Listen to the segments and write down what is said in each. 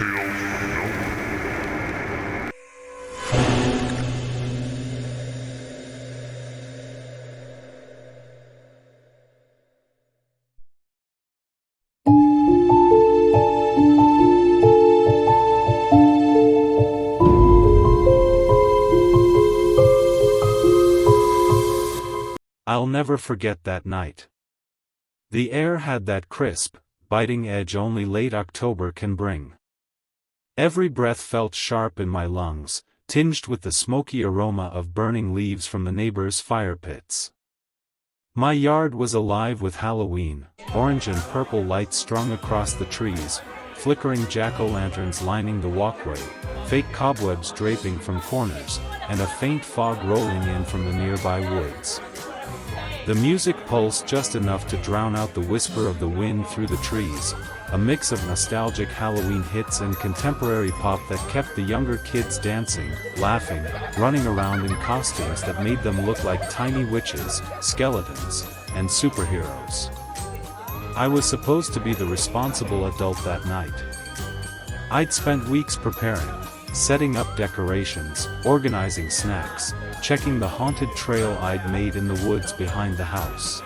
Tales unknown. I'll never forget that night. The air had that crisp, biting edge only late October can bring. Every breath felt sharp in my lungs, tinged with the smoky aroma of burning leaves from the neighbors' fire pits. My yard was alive with Halloween, orange and purple lights strung across the trees, flickering jack-o'-lanterns lining the walkway, fake cobwebs draping from corners, and a faint fog rolling in from the nearby woods. The music pulsed just enough to drown out the whisper of the wind through the trees, a mix of nostalgic Halloween hits and contemporary pop that kept the younger kids dancing, laughing, running around in costumes that made them look like tiny witches, skeletons, and superheroes. I was supposed to be the responsible adult that night. I'd spent weeks preparing, setting up decorations, organizing snacks, checking the haunted trail I'd made in the woods behind the house.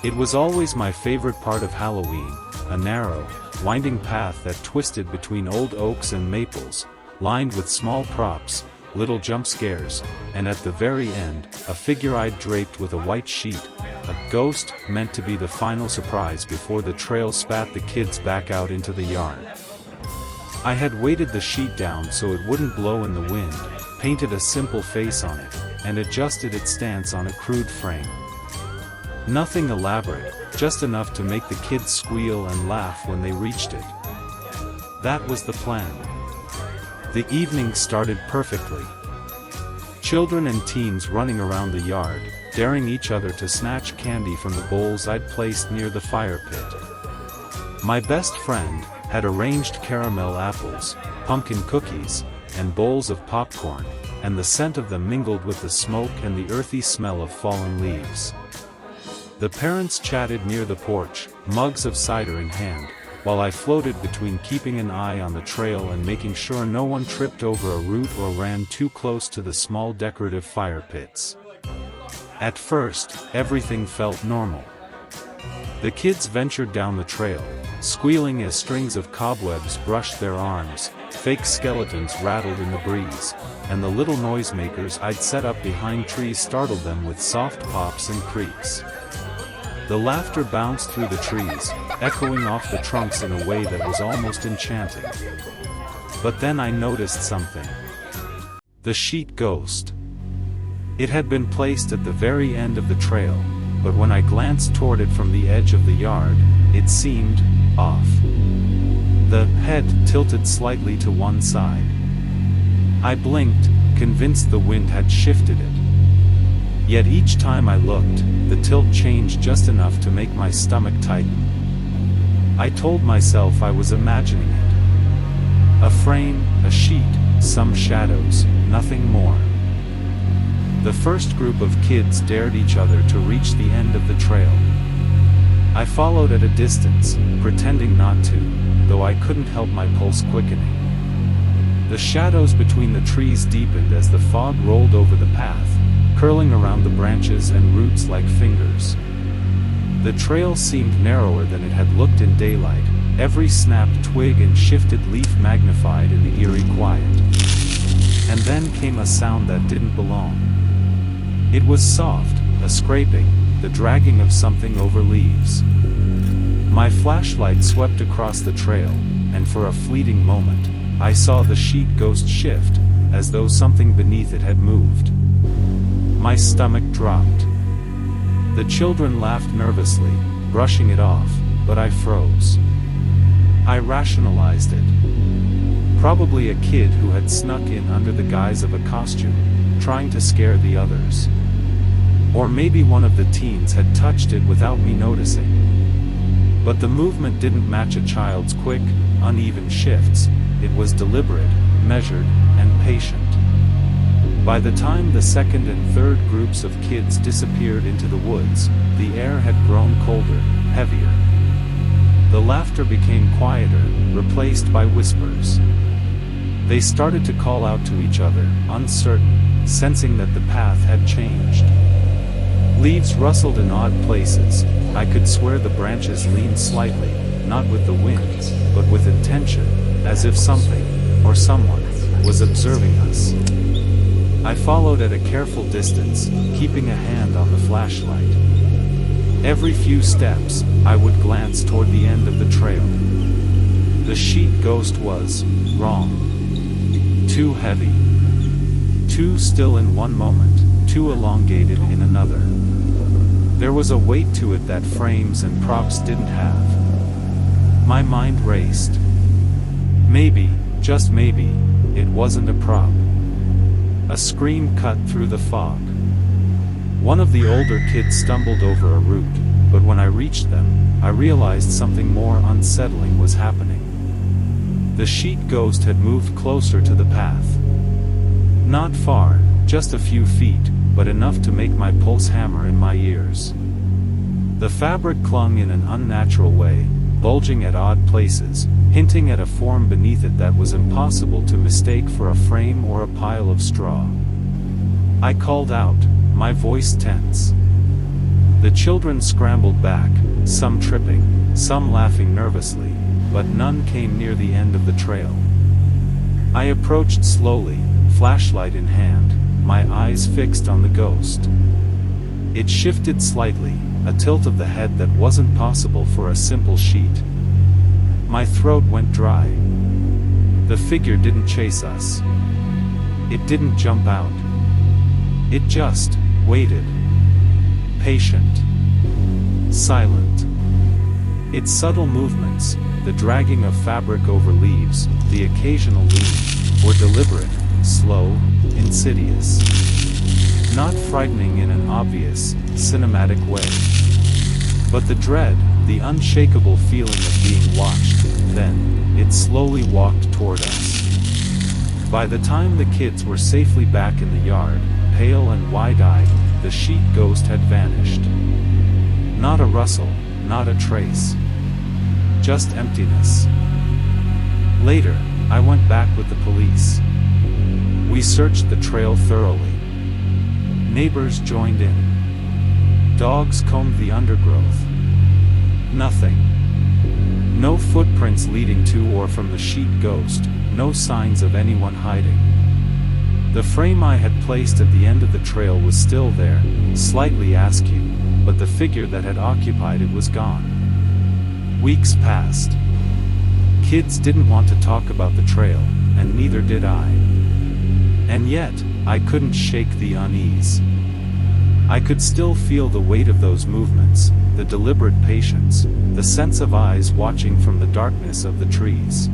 It was always my favorite part of Halloween, a narrow, winding path that twisted between old oaks and maples, lined with small props, little jump scares, and at the very end, a figure I'd draped with a white sheet, a ghost meant to be the final surprise before the trail spat the kids back out into the yard. I had weighted the sheet down so it wouldn't blow in the wind, painted a simple face on it, and adjusted its stance on a crude frame. Nothing elaborate, just enough to make the kids squeal and laugh when they reached it. That was the plan. The evening started perfectly. Children and teens running around the yard, daring each other to snatch candy from the bowls I'd placed near the fire pit. My best friend had arranged caramel apples, pumpkin cookies, and bowls of popcorn, and the scent of them mingled with the smoke and the earthy smell of fallen leaves. The parents chatted near the porch, mugs of cider in hand, while I floated between keeping an eye on the trail and making sure no one tripped over a root or ran too close to the small decorative fire pits. At first, everything felt normal. The kids ventured down the trail, squealing as strings of cobwebs brushed their arms, fake skeletons rattled in the breeze, and the little noisemakers I'd set up behind trees startled them with soft pops and creaks. The laughter bounced through the trees, echoing off the trunks in a way that was almost enchanting. But then I noticed something. The sheet ghost. It had been placed at the very end of the trail, but when I glanced toward it from the edge of the yard, it seemed off. The head tilted slightly to one side. I blinked, convinced the wind had shifted it. Yet each time I looked, the tilt changed just enough to make my stomach tighten. I told myself I was imagining it. A frame, a sheet, some shadows, nothing more. The first group of kids dared each other to reach the end of the trail. I followed at a distance, pretending not to, though I couldn't help my pulse quickening. The shadows between the trees deepened as the fog rolled over the path, curling around the branches and roots like fingers. The trail seemed narrower than it had looked in daylight, every snapped twig and shifted leaf magnified in the eerie quiet. And then came a sound that didn't belong. It was soft, a scraping, the dragging of something over leaves. My flashlight swept across the trail, and for a fleeting moment, I saw the sheet ghost shift, as though something beneath it had moved. My stomach dropped. The children laughed nervously, brushing it off, but I froze. I rationalized it. Probably a kid who had snuck in under the guise of a costume, trying to scare the others. Or maybe one of the teens had touched it without me noticing. But the movement didn't match a child's quick, uneven shifts. It was deliberate, measured, and patient. By the time the second and third groups of kids disappeared into the woods, the air had grown colder, heavier. The laughter became quieter, replaced by whispers. They started to call out to each other, uncertain, sensing that the path had changed. Leaves rustled in odd places. I could swear the branches leaned slightly, not with the wind, but with intention, as if something, or someone, was observing us. I followed at a careful distance, keeping a hand on the flashlight. Every few steps, I would glance toward the end of the trail. The sheet ghost was wrong. Too heavy. Too still in one moment, too elongated in another. There was a weight to it that frames and props didn't have. My mind raced. Maybe, just maybe, it wasn't a prop. A scream cut through the fog. One of the older kids stumbled over a root, but when I reached them, I realized something more unsettling was happening. The sheet ghost had moved closer to the path. Not far, just a few feet, but enough to make my pulse hammer in my ears. The fabric clung in an unnatural way, bulging at odd places, hinting at a form beneath it that was impossible to mistake for a frame or a pile of straw. I called out, my voice tense. The children scrambled back, some tripping, some laughing nervously, but none came near the end of the trail. I approached slowly, flashlight in hand, my eyes fixed on the ghost. It shifted slightly, a tilt of the head that wasn't possible for a simple sheet. My throat went dry. The figure didn't chase us. It didn't jump out. It just waited. Patient. Silent. Its subtle movements, the dragging of fabric over leaves, the occasional lean, were deliberate, slow, insidious. Not frightening in an obvious, cinematic way. But the dread, the unshakable feeling of being watched, then, it slowly walked toward us. By the time the kids were safely back in the yard, pale and wide-eyed, the sheet ghost had vanished. Not a rustle, not a trace. Just emptiness. Later, I went back with the police. We searched the trail thoroughly. Neighbors joined in. Dogs combed the undergrowth. Nothing. No footprints leading to or from the sheet ghost, no signs of anyone hiding. The frame I had placed at the end of the trail was still there, slightly askew, but the figure that had occupied it was gone. Weeks passed. Kids didn't want to talk about the trail, and neither did I. And yet, I couldn't shake the unease. I could still feel the weight of those movements, the deliberate patience, the sense of eyes watching from the darkness of the trees.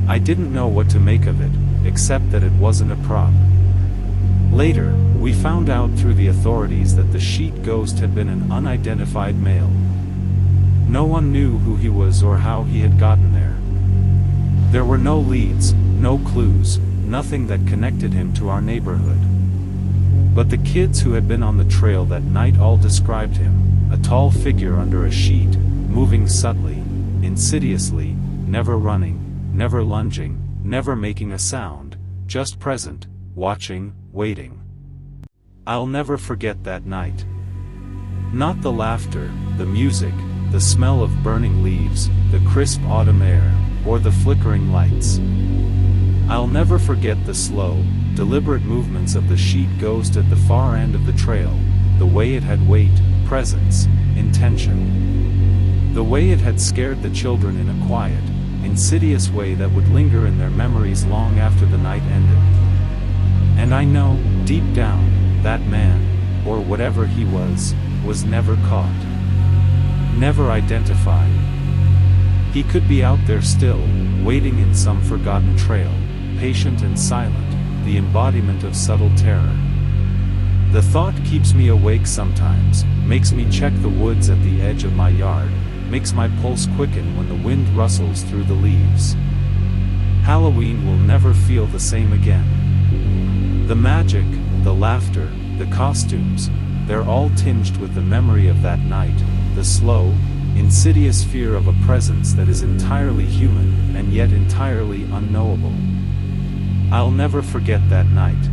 I didn't know what to make of it, except that it wasn't a prop. Later, we found out through the authorities that the sheet ghost had been an unidentified male. No one knew who he was or how he had gotten there. There were no leads, no clues, nothing that connected him to our neighborhood. But the kids who had been on the trail that night all described him, a tall figure under a sheet, moving subtly, insidiously, never running, never lunging, never making a sound, just present, watching, waiting. I'll never forget that night. Not the laughter, the music, the smell of burning leaves, the crisp autumn air, or the flickering lights. I'll never forget the slow, deliberate movements of the sheet ghost at the far end of the trail, the way it had weight, presence, intention. The way it had scared the children in a quiet, insidious way that would linger in their memories long after the night ended. And I know, deep down, that man, or whatever he was never caught. Never identified. He could be out there still, waiting in some forgotten trail, patient and silent, the embodiment of subtle terror. The thought keeps me awake sometimes, makes me check the woods at the edge of my yard, makes my pulse quicken when the wind rustles through the leaves. Halloween will never feel the same again. The magic, the laughter, the costumes, they're all tinged with the memory of that night, the slow, insidious fear of a presence that is entirely human, and yet entirely unknowable. I'll never forget that night.